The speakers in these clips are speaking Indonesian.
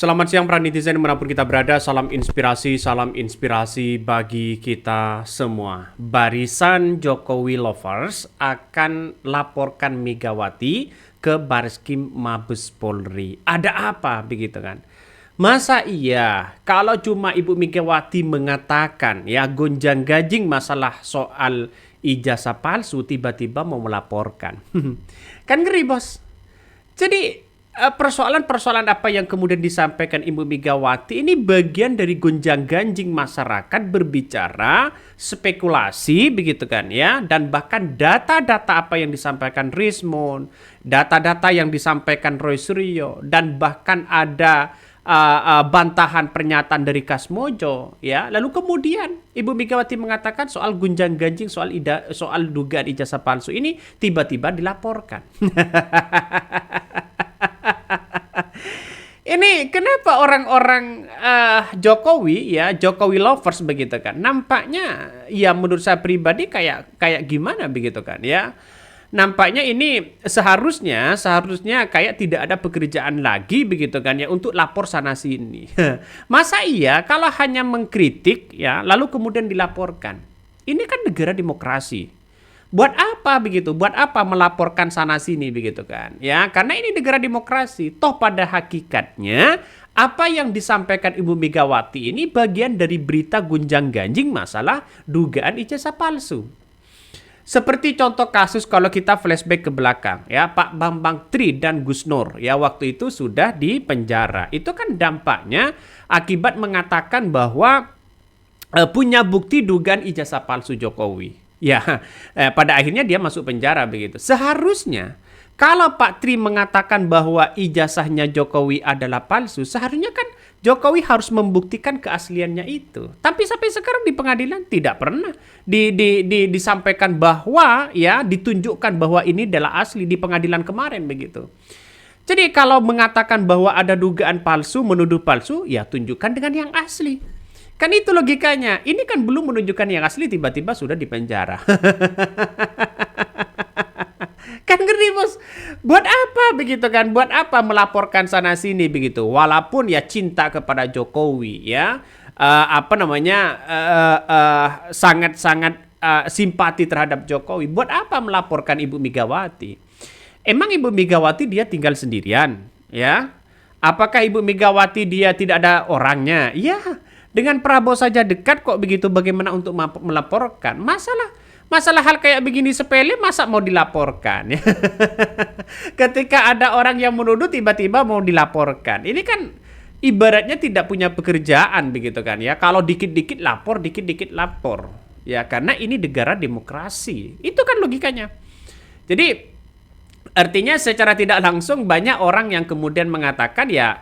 Selamat siang para netizen dimanapun kita berada, salam inspirasi bagi kita semua. Barisan Jokowi Lovers akan laporkan Megawati ke Bareskrim Mabes Polri. Ada apa begitu kan? Masa iya kalau cuma Ibu Megawati mengatakan ya gonjang-ganjing masalah soal ijazah palsu tiba-tiba mau melaporkan. Kan ngeri bos. Jadi persoalan-persoalan apa yang kemudian disampaikan Ibu Megawati ini bagian dari gonjang-ganjing masyarakat berbicara, spekulasi begitu kan ya, dan bahkan data-data apa yang disampaikan Rismon, data-data yang disampaikan Roy Suryo, dan bahkan ada bantahan pernyataan dari Kasmojo ya. Lalu kemudian Ibu Megawati mengatakan soal gunjang-ganjing soal dugaan ijazah palsu ini tiba-tiba dilaporkan. Ini kenapa orang-orang Jokowi ya, Jokowi lovers begitu kan? Nampaknya ya menurut saya pribadi kayak gimana begitu kan ya? Nampaknya ini seharusnya kayak tidak ada pekerjaan lagi begitu kan ya untuk lapor sana sini. Masa iya kalau hanya mengkritik ya lalu kemudian dilaporkan? Ini kan negara demokrasi. Buat apa begitu? Buat apa melaporkan sana sini begitu kan? Ya, karena ini negara demokrasi. Toh pada hakikatnya apa yang disampaikan Ibu Megawati ini bagian dari berita gunjang-ganjing masalah dugaan ijazah palsu. Seperti contoh kasus kalau kita flashback ke belakang ya, Pak Bambang Tri dan Gus Nur ya waktu itu sudah di penjara. Itu kan dampaknya akibat mengatakan bahwa punya bukti dugaan ijazah palsu Jokowi. Ya, pada akhirnya dia masuk penjara begitu. Seharusnya kalau Pak Tri mengatakan bahwa ijazahnya Jokowi adalah palsu, seharusnya kan Jokowi harus membuktikan keasliannya itu. Tapi sampai sekarang di pengadilan tidak pernah disampaikan bahwa ya ditunjukkan bahwa ini adalah asli di pengadilan kemarin begitu. Jadi kalau mengatakan bahwa ada dugaan palsu, menuduh palsu, ya tunjukkan dengan yang asli. Kan itu logikanya. Ini kan belum menunjukkan yang asli tiba-tiba sudah di penjara. Kan ngeri bos. Buat apa begitu kan? Buat apa melaporkan sana sini begitu? Walaupun ya cinta kepada Jokowi ya. Sangat-sangat simpati terhadap Jokowi. Buat apa melaporkan Ibu Megawati? Emang Ibu Megawati dia tinggal sendirian ya? Apakah Ibu Megawati dia tidak ada orangnya? Ya. Dengan Prabowo saja dekat kok begitu bagaimana untuk melaporkan? Masalah hal kayak begini sepele masa mau dilaporkan ya. Ketika ada orang yang menuduh tiba-tiba mau dilaporkan. Ini kan ibaratnya tidak punya pekerjaan begitu kan ya. Kalau dikit-dikit lapor, dikit-dikit lapor. Ya karena ini negara demokrasi. Itu kan logikanya. Jadi artinya secara tidak langsung banyak orang yang kemudian mengatakan ya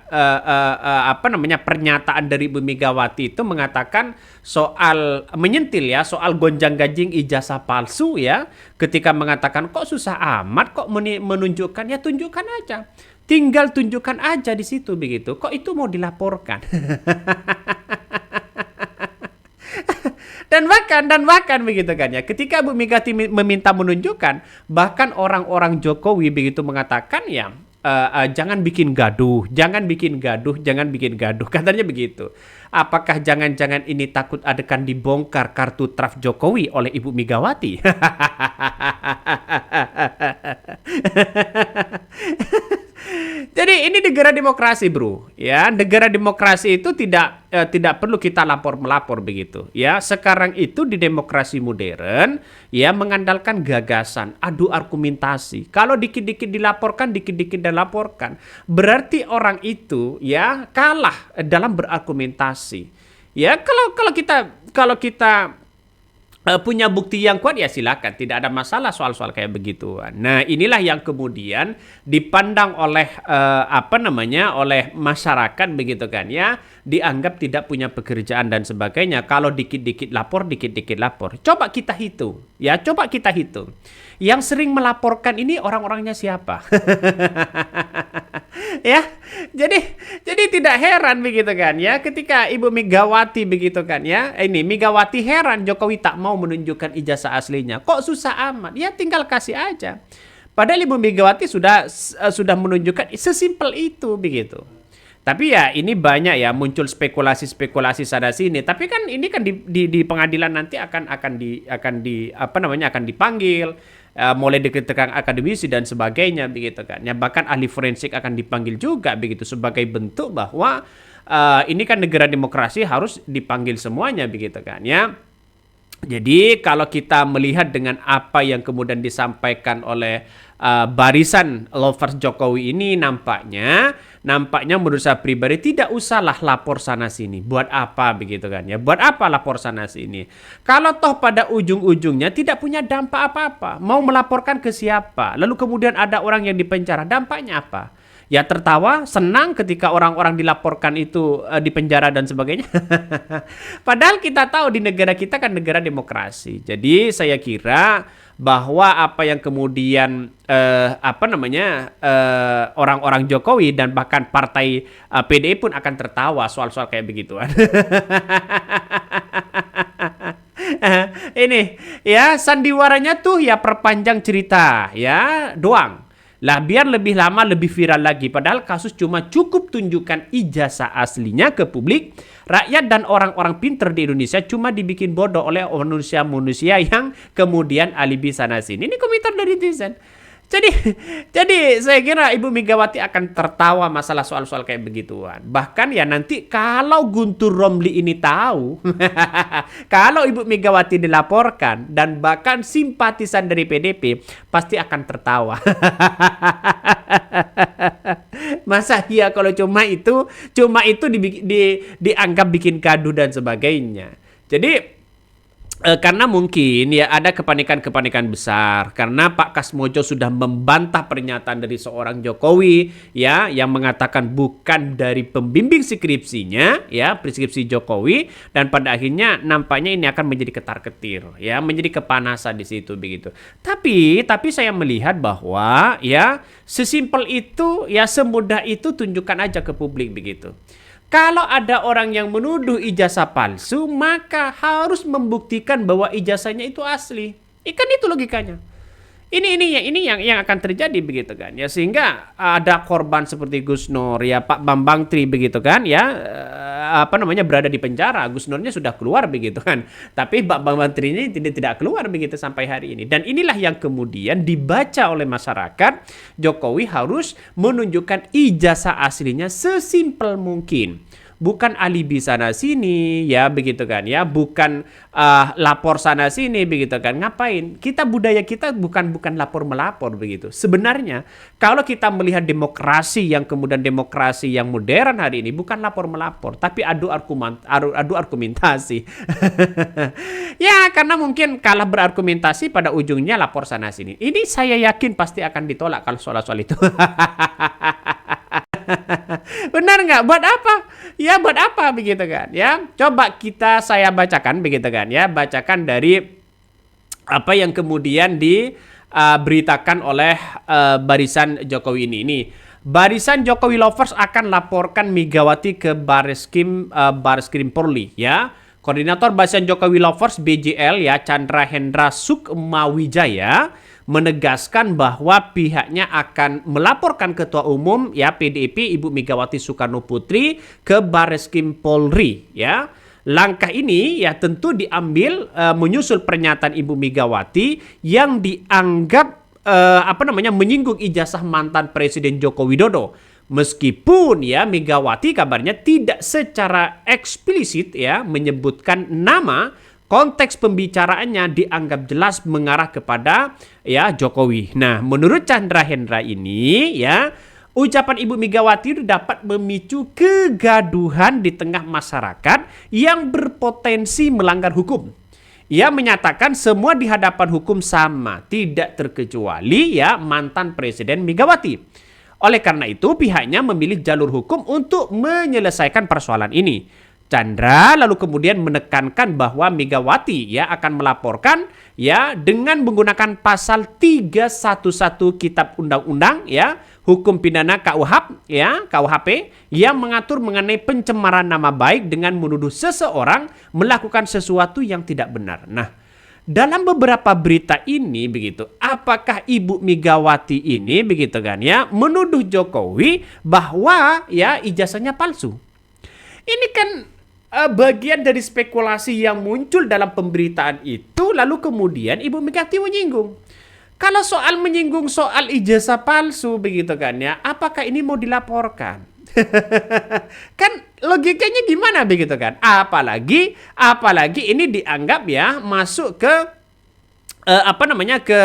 pernyataan dari Ibu Megawati itu mengatakan soal menyentil ya soal gonjang-ganjing ijazah palsu ya ketika mengatakan kok susah amat kok menunjukkan ya tunjukkan aja tinggal tunjukkan aja di situ begitu kok itu mau dilaporkan. Dan bahkan begitu kan ya. Ketika Bu Megawati meminta menunjukkan, bahkan orang-orang Jokowi begitu mengatakan ya jangan bikin gaduh, jangan bikin gaduh. Katanya begitu. Apakah jangan-jangan ini takut adegan dibongkar kartu traf Jokowi oleh Ibu Megawati? Jadi ini negara demokrasi bro, ya negara demokrasi itu tidak perlu kita melapor begitu, ya sekarang itu di demokrasi modern, ya mengandalkan gagasan, adu argumentasi. Kalau dikit-dikit dilaporkan, berarti orang itu ya kalah dalam berargumentasi. Ya kalau kita punya bukti yang kuat ya silakan, tidak ada masalah soal-soal kayak begituan. Nah inilah yang kemudian dipandang oleh oleh masyarakat begitu kan ya, dianggap tidak punya pekerjaan dan sebagainya. Kalau dikit-dikit lapor. Coba kita hitung yang sering melaporkan ini orang-orangnya siapa. Ya jadi tidak heran begitu kan ya ketika Ibu Megawati begitu kan ya, ini Megawati heran Jokowi tak mau menunjukkan ijazah aslinya, kok susah amat, ya tinggal kasih aja. Padahal Ibu Megawati sudah menunjukkan sesimpel itu begitu. Tapi ya ini banyak ya muncul spekulasi-spekulasi sana sini. Tapi kan ini kan di pengadilan nanti akan di apa namanya akan dipanggil, mulai dekat akademisi dan sebagainya begitu kan. Ya bahkan ahli forensik akan dipanggil juga begitu sebagai bentuk bahwa ini kan negara demokrasi harus dipanggil semuanya begitu kan ya. Jadi kalau kita melihat dengan apa yang kemudian disampaikan oleh barisan lovers Jokowi ini nampaknya menurut saya pribadi tidak usahlah lapor sana sini. Buat apa begitu kan ya? Buat apa lapor sana sini? Kalau toh pada ujung-ujungnya tidak punya dampak apa-apa. Mau melaporkan ke siapa? Lalu kemudian ada orang yang dipenjara, dampaknya apa? Ya tertawa, senang ketika orang-orang dilaporkan itu dipenjara dan sebagainya. Padahal kita tahu di negara kita kan negara demokrasi. Jadi saya kira bahwa apa yang kemudian orang-orang Jokowi dan bahkan partai PDI pun akan tertawa soal-soal kayak begituan. Ini ya sandiwaranya tuh ya perpanjang cerita ya doang. Lah biar lebih lama lebih viral lagi. Padahal kasus cuma cukup tunjukkan ijazah aslinya ke publik. Rakyat dan orang-orang pinter di Indonesia cuma dibikin bodoh oleh manusia-manusia yang kemudian alibi sana sini. Ini komentar dari netizen. Jadi saya kira Ibu Megawati akan tertawa masalah soal-soal kayak begituan. Bahkan ya nanti kalau Guntur Romli ini tahu, kalau Ibu Megawati dilaporkan dan bahkan simpatisan dari PDP pasti akan tertawa. Masa iya kalau cuma itu dianggap bikin gaduh dan sebagainya. Jadi karena mungkin ya ada kepanikan-kepanikan besar karena Pak Kasmojo sudah membantah pernyataan dari seorang Jokowi ya yang mengatakan bukan dari pembimbing skripsinya ya preskripsi Jokowi dan pada akhirnya nampaknya ini akan menjadi ketar-ketir ya menjadi kepanasan di situ begitu. Tapi saya melihat bahwa ya sesimpel itu ya semudah itu tunjukkan aja ke publik begitu. Kalau ada orang yang menuduh ijazah palsu, maka harus membuktikan bahwa ijazahnya itu asli. Ikan itu logikanya. Ini yang akan terjadi begitu kan ya sehingga ada korban seperti Gus Nur ya Pak Bambang Tri begitu kan ya berada di penjara. Gus Nurnya sudah keluar begitu kan tapi Pak Bambang Tri ini tidak keluar begitu sampai hari ini dan inilah yang kemudian dibaca oleh masyarakat. Jokowi harus menunjukkan ijazah aslinya sesimpel mungkin. Bukan alibi sana sini ya begitu kan ya bukan lapor sana sini begitu kan ngapain kita budaya kita bukan lapor melapor begitu sebenarnya kalau kita melihat demokrasi yang kemudian demokrasi yang modern hari ini bukan lapor melapor tapi adu argumentasi. Ya karena mungkin kalah berargumentasi pada ujungnya lapor sana sini ini saya yakin pasti akan ditolak kalau soal-soal itu. Benar nggak? Buat apa? Ya buat apa begitu kan? Ya coba saya bacakan begitu kan? Ya bacakan dari apa yang kemudian diberitakan oleh barisan Jokowi ini. Barisan Jokowi lovers akan laporkan Megawati ke Bareskrim Polri ya. Koordinator Barisan Jokowi lovers BJL ya Chandra Hendra Sukmawijaya menegaskan bahwa pihaknya akan melaporkan Ketua Umum ya PDIP Ibu Megawati Soekarno Putri ke Bareskrim Polri ya. Langkah ini ya tentu diambil menyusul pernyataan Ibu Megawati yang dianggap menyinggung ijazah mantan Presiden Joko Widodo. Meskipun ya Megawati kabarnya tidak secara eksplisit ya menyebutkan nama, konteks pembicaraannya dianggap jelas mengarah kepada ya Jokowi. Nah, menurut Chandra Hendra ini ya ucapan Ibu Megawati itu dapat memicu kegaduhan di tengah masyarakat yang berpotensi melanggar hukum. Ia menyatakan semua di hadapan hukum sama, tidak terkecuali ya mantan Presiden Megawati. Oleh karena itu pihaknya memilih jalur hukum untuk menyelesaikan persoalan ini. Chandra lalu kemudian menekankan bahwa Megawati ya akan melaporkan ya dengan menggunakan pasal 311 Kitab Undang-Undang ya Hukum Pidana KUHP yang mengatur mengenai pencemaran nama baik dengan menuduh seseorang melakukan sesuatu yang tidak benar. Nah, dalam beberapa berita ini begitu, apakah Ibu Megawati ini begitu kan ya menuduh Jokowi bahwa ya ijazahnya palsu. Ini kan bagian dari spekulasi yang muncul dalam pemberitaan itu, lalu kemudian Ibu Megawati menyinggung. Kalau soal menyinggung soal ijazah palsu begitu kan ya, apakah ini mau dilaporkan? Kan logikanya gimana begitu kan? Apalagi ini dianggap ya masuk ke ke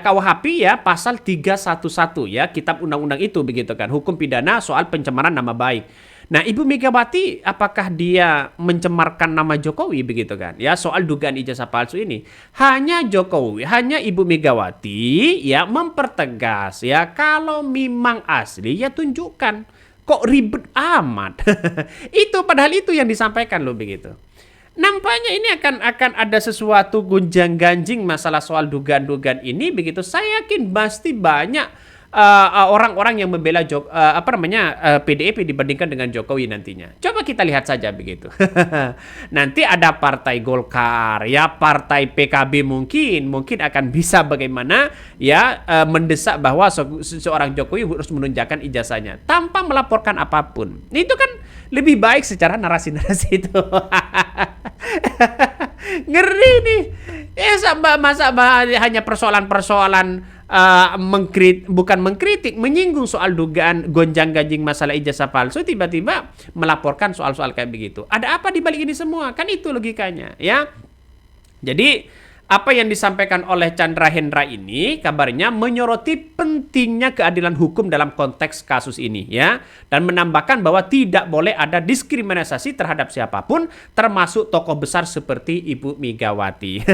KUHP ya pasal 311 ya kitab undang-undang itu begitu kan, hukum pidana soal pencemaran nama baik. Nah, Ibu Megawati apakah dia mencemarkan nama Jokowi begitu kan? Ya, soal dugaan ijazah palsu ini. Hanya Jokowi, hanya Ibu Megawati ya mempertegas ya kalau memang asli ya tunjukkan. Kok ribet amat? Padahal itu yang disampaikan loh begitu. Nampaknya ini akan ada sesuatu gonjang-ganjing masalah soal dugaan-dugaan ini begitu. Saya yakin pasti banyak orang-orang yang membela PDIP dibandingkan dengan Jokowi nantinya. Coba kita lihat saja begitu. Nanti ada partai Golkar, ya partai PKB mungkin akan bisa bagaimana ya mendesak bahwa seorang Jokowi harus menunjukkan ijazahnya tanpa melaporkan apapun. Itu kan lebih baik secara narasi-narasi itu. Ngeri nih. Masa hanya persoalan-persoalan bukan mengkritik, menyinggung soal dugaan gonjang-ganjing masalah ijazah palsu, tiba-tiba melaporkan soal-soal kayak begitu. Ada apa di balik ini semua? Kan itu logikanya, ya. Jadi apa yang disampaikan oleh Chandra Hendra ini kabarnya menyoroti pentingnya keadilan hukum dalam konteks kasus ini ya, dan menambahkan bahwa tidak boleh ada diskriminasi terhadap siapapun termasuk tokoh besar seperti Ibu Megawati.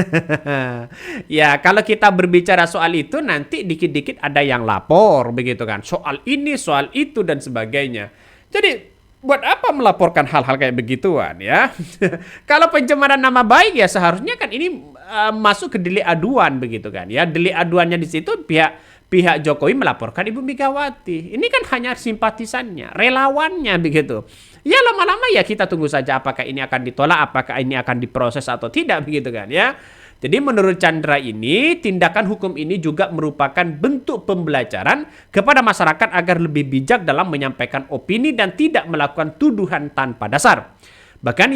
Ya, kalau kita berbicara soal itu nanti dikit-dikit ada yang lapor begitu kan, soal ini, soal itu dan sebagainya. Jadi buat apa melaporkan hal-hal kayak begituan ya? Kalau pencemaran nama baik ya seharusnya kan ini masuk ke delik aduan begitu kan ya. Delik aduannya di situ pihak Jokowi melaporkan Ibu Megawati. Ini kan hanya simpatisannya, relawannya begitu. Ya lama-lama ya kita tunggu saja apakah ini akan ditolak, apakah ini akan diproses atau tidak begitu kan ya. Jadi menurut Chandra ini, tindakan hukum ini juga merupakan bentuk pembelajaran kepada masyarakat agar lebih bijak dalam menyampaikan opini dan tidak melakukan tuduhan tanpa dasar. Bahkan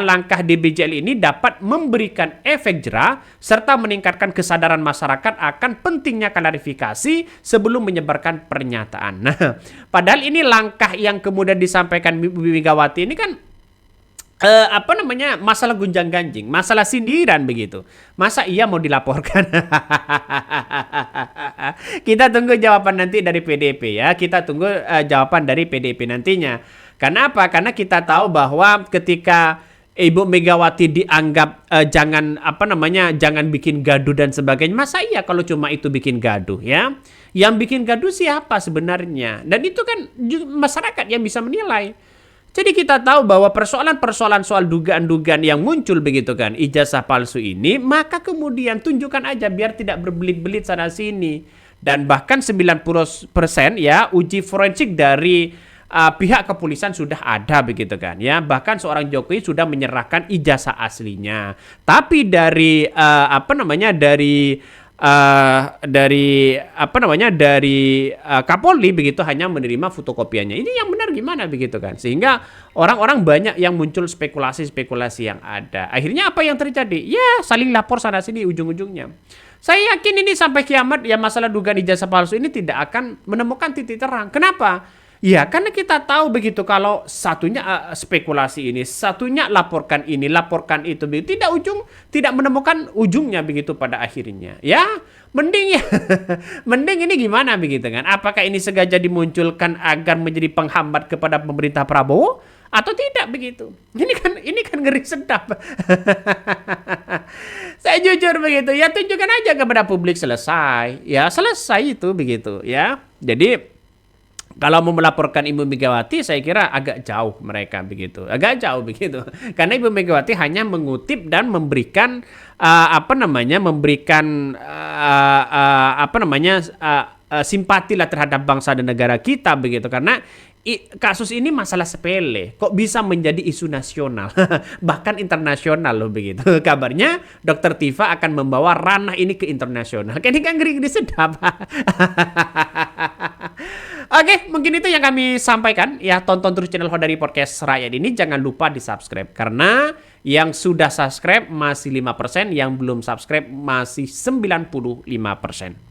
langkah DBJL ini dapat memberikan efek jera serta meningkatkan kesadaran masyarakat akan pentingnya klarifikasi sebelum menyebarkan pernyataan. Nah, padahal ini langkah yang kemudian disampaikan Ibu Megawati ini kan masalah gunjang-ganjing, masalah sindiran begitu. Masa iya mau dilaporkan? Kita tunggu jawaban nanti dari PDIP ya. Kita tunggu jawaban dari PDIP nantinya. Karena apa? Karena kita tahu bahwa ketika Ibu Megawati dianggap jangan bikin gaduh dan sebagainya. Masa iya kalau cuma itu bikin gaduh ya? Yang bikin gaduh siapa sebenarnya? Dan itu kan masyarakat yang bisa menilai. Jadi kita tahu bahwa persoalan-persoalan soal dugaan-dugaan yang muncul begitu kan, ijazah palsu ini, maka kemudian tunjukkan aja biar tidak berbelit-belit sana sini. Dan bahkan 90% ya uji forensik dari pihak kepolisian sudah ada begitu kan ya. Bahkan seorang Jokowi sudah menyerahkan ijazah aslinya. Tapi dari Kapolri begitu hanya menerima fotokopiannya. Ini yang benar gimana begitu kan? Sehingga orang-orang banyak yang muncul spekulasi-spekulasi yang ada. Akhirnya apa yang terjadi? Ya saling lapor sana sini ujung-ujungnya. Saya yakin ini sampai kiamat ya masalah dugaan ijazah palsu ini tidak akan menemukan titik terang. Kenapa? Ya, karena kita tahu begitu kalau satunya spekulasi ini, satunya laporkan ini, laporkan itu, begitu. Tidak menemukan ujungnya begitu pada akhirnya. Ya, mending ini gimana begitu kan? Apakah ini sengaja dimunculkan agar menjadi penghambat kepada pemerintah Prabowo atau tidak begitu? Ini kan ngeri sedap. Saya jujur begitu. Ya tunjukkan aja kepada publik selesai. Ya, selesai itu begitu ya. Jadi kalau mau melaporkan Ibu Megawati, saya kira agak jauh mereka begitu, agak jauh begitu. Karena Ibu Megawati hanya mengutip dan memberikan simpati lah terhadap bangsa dan negara kita begitu. Karena kasus ini masalah sepele, kok bisa menjadi isu nasional, bahkan internasional loh begitu. Kabarnya Dokter Tifa akan membawa ranah ini ke internasional. Kayak ini kan ngeri sedap. Oke, mungkin itu yang kami sampaikan. Ya, tonton terus channel Hodari Podcast Rakyat ini. Jangan lupa di-subscribe. Karena yang sudah subscribe masih 5%, yang belum subscribe masih 95%.